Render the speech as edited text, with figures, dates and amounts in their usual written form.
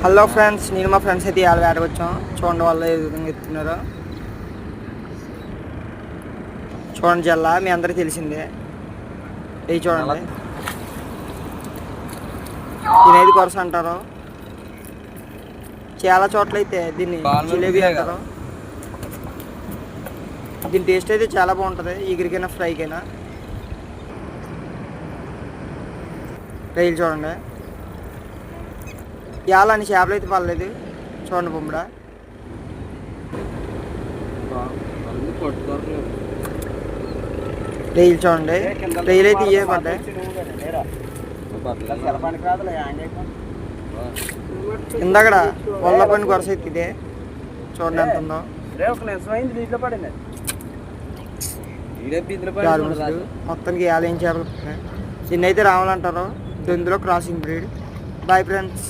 Hello friends, నేను మా friends అయితే ఇవాళ వేటకు వచ్చాం. చూడండి వాళ్ళు ఏ విధంగా ఎత్తున్నారు. చూడండి జల్లా మీ అందరికీ తెలిసిందే. ఇది చూడండి, దీని కొరస అంటారు. చాలా చోట్ల అయితే దీన్ని జిలేబీ అంటారు. దీని టేస్ట్ అయితే చాలా బాగుంటుంది, ఎగిరికైనా ఫ్రైకైనా. రైలు చూడండి, ఇవాళ అని చేపలు అయితే పర్లేదు. చూడండి బొమ్మడ, రైలు చూడండి, రైలు అయితే ఇవే పడ్డాయి. ఇందాక వల్ల పని కొరస అయితే ఇదే. చూడండి ఎంత ఉందో. మొత్తానికి ఇవాళ ఏం చేపలు. దీన్ని అయితే రావాలంటారు. ఇందులో క్రాసింగ్ బ్రీడ్. Bye friends.